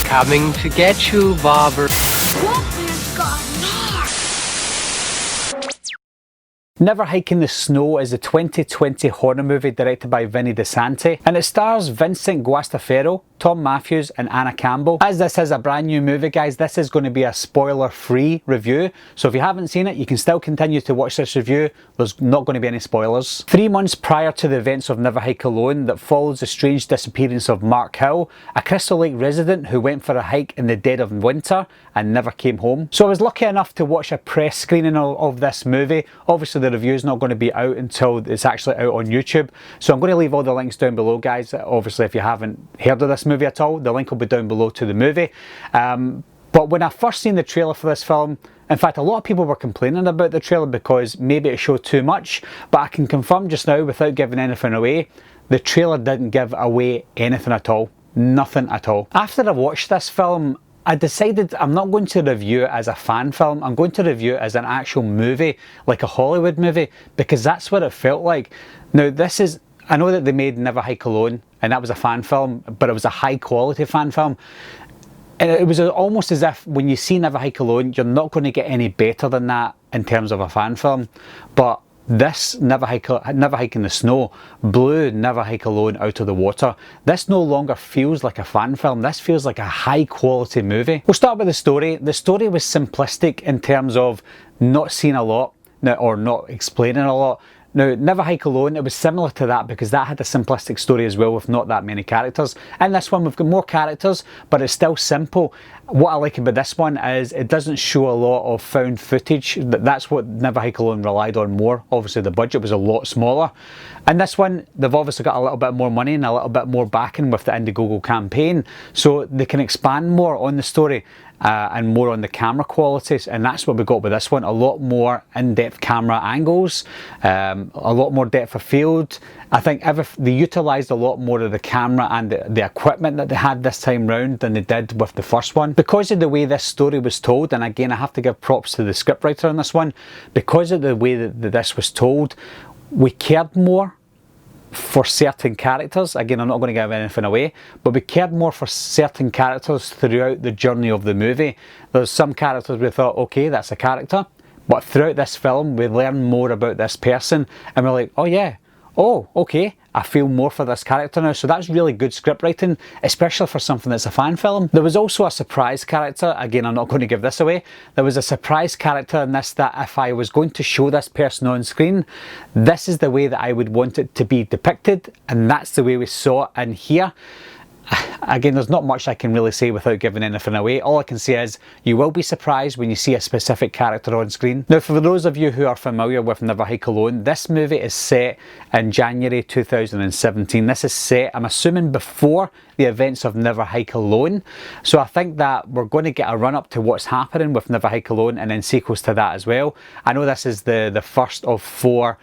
Coming to get you, Bobber. Never Hike in the Snow is a 2020 horror movie directed by Vinny DiSanti, and it stars Vincente Guastaferro, Thom Mathews and Anna Campbell. As this is a brand new movie, guys, this is going to be a spoiler-free review, so if you haven't seen it, you can still continue to watch this review. There's not going to be any spoilers. 3 months prior to the events of Never Hike Alone that follows the strange disappearance of Mark Hill, a Crystal Lake resident who went for a hike in the dead of winter and never came home. So I was lucky enough to watch a press screening of this movie. Obviously the review is not going to be out until it's actually out on YouTube, so I'm going to leave all the links down below, guys. Obviously if you haven't heard of this movie at all, the link will be down below to the movie. But when I first seen the trailer for this film, in fact a lot of people were complaining about the trailer because maybe it showed too much, but I can confirm just now without giving anything away, the trailer didn't give away anything at all. Nothing at all. After I watched this film, I decided I'm not going to review it as a fan film, I'm going to review it as an actual movie, like a Hollywood movie, because that's what it felt like. Now this is, I know that they made Never Hike Alone and that was a fan film, but it was a high quality fan film. And it was almost as if when you see Never Hike Alone, you're not going to get any better than that in terms of a fan film. But this Never Hike in the Snow blew Never Hike Alone out of the water. This no longer feels like a fan film, this feels like a high quality movie. We'll start with the story. The story was simplistic in terms of not seeing a lot, or not explaining a lot. Now, Never Hike Alone, it was similar to that because that had a simplistic story as well with not that many characters. In this one, we've got more characters, but it's still simple. What I like about this one is it doesn't show a lot of found footage. That's what Never Hike Alone relied on more. Obviously, the budget was a lot smaller. And this one, they've obviously got a little bit more money and a little bit more backing with the Indiegogo campaign, so they can expand more on the story. And more on the camera qualities, and that's what we got with this one. A lot more in-depth camera angles, a lot more depth of field. I think they utilised a lot more of the camera and the equipment that they had this time round than they did with the first one. Because of the way this story was told, and again I have to give props to the scriptwriter on this one, because of the way that this was told, we cared more for certain characters. Again, I'm not going to give anything away, but we cared more for certain characters throughout the journey of the movie. There's some characters we thought, okay, that's a character, but throughout this film we learn more about this person and we're like, oh yeah, oh okay, I feel more for this character now. So that's really good script writing, especially for something that's a fan film. There was also a surprise character. Again, I'm not going to give this away. There was a surprise character in this that if I was going to show this person on screen, this is the way that I would want it to be depicted, and that's the way we saw it in here. Again, there's not much I can really say without giving anything away. All I can say is you will be surprised when you see a specific character on screen. Now, for those of you who are familiar with Never Hike Alone, this movie is set in January 2017. This is set, I'm assuming, before the events of Never Hike Alone. So I think that we're going to get a run up to what's happening with Never Hike Alone and then sequels to that as well. I know this is the first of 4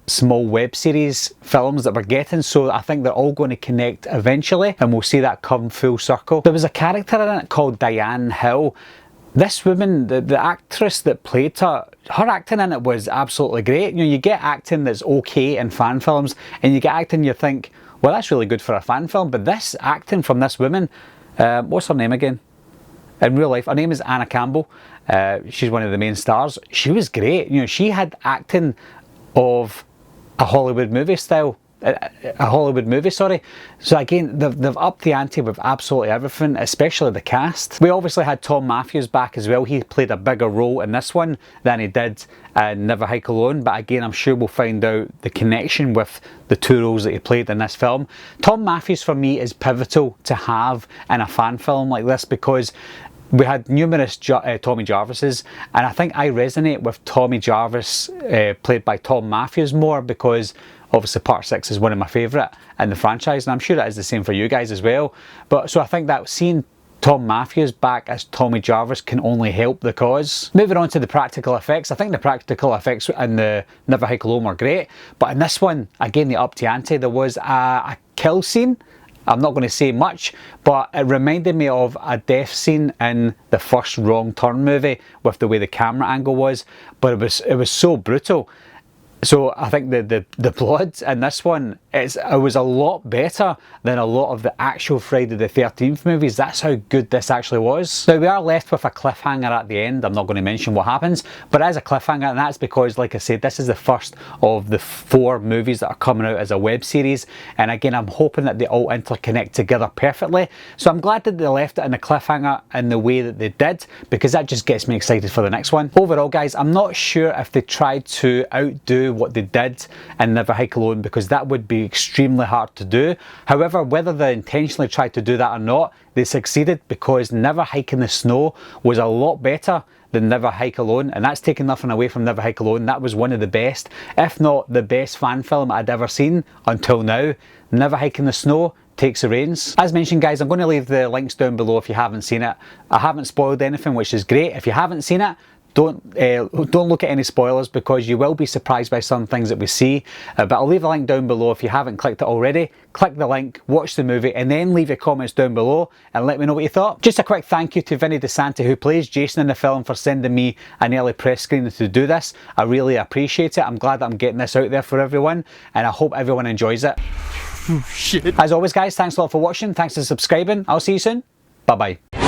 small web series films that we're getting, so I think they're all going to connect eventually and we'll see that come full circle. There was a character in it called Diane Hill. This woman, the actress that played her acting in it was absolutely great. You know, you get acting that's okay in fan films and you get acting you think, well, that's really good for a fan film, but this acting from this woman, what's her name again? In real life, her name is Anna Campbell. She's one of the main stars. She was great. You know, she had acting of a Hollywood movie style, a Hollywood movie, sorry. So again, they've upped the ante with absolutely everything, especially the cast. We obviously had Thom Mathews back as well. He played a bigger role in this one than he did in Never Hike Alone, but again, I'm sure we'll find out the connection with the 2 roles that he played in this film. Thom Mathews for me is pivotal to have in a fan film like this because we had numerous Tommy Jarvises, and I think I resonate with Tommy Jarvis played by Thom Mathews more because obviously Part 6 is one of my favourite in the franchise, and I'm sure that is the same for you guys as well. But so I think that seeing Thom Mathews back as Tommy Jarvis can only help the cause. Moving on to the practical effects, I think the practical effects in the Never Hike Alone were great, but in this one, again, they upped the ante. There was a kill scene. I'm not going to say much, but it reminded me of a death scene in the first Wrong Turn movie with the way the camera angle was, but it was so brutal. So I think the blood in this one, it was a lot better than a lot of the actual Friday the 13th movies. That's how good this actually was. Now we are left with a cliffhanger at the end. I'm not going to mention what happens, but as a cliffhanger, and that's because, like I said, this is the first of the 4 movies that are coming out as a web series, and again I'm hoping that they all interconnect together perfectly. So I'm glad that they left it in a cliffhanger in the way that they did, because that just gets me excited for the next one. Overall guys, I'm not sure if they tried to outdo what they did in Never Hike Alone, because that would be extremely hard to do. However, whether they intentionally tried to do that or not, they succeeded, because Never Hike in the Snow was a lot better than Never Hike Alone, and that's taking nothing away from Never Hike Alone. That was one of the best, if not the best fan film I'd ever seen until now. Never Hike in the Snow takes the reins. As mentioned guys, I'm going to leave the links down below if you haven't seen it. I haven't spoiled anything, which is great. If you haven't seen it, don't look at any spoilers, because you will be surprised by some things that we see. But I'll leave a link down below if you haven't clicked it already. Click the link, watch the movie, and then leave your comments down below and let me know what you thought. Just a quick thank you to Vinny DiSanti, who plays Jason in the film, for sending me an early press screening to do this. I really appreciate it. I'm glad that I'm getting this out there for everyone, and I hope everyone enjoys it. Oh, shit. As always guys, thanks a lot for watching. Thanks for subscribing. I'll see you soon. Bye bye.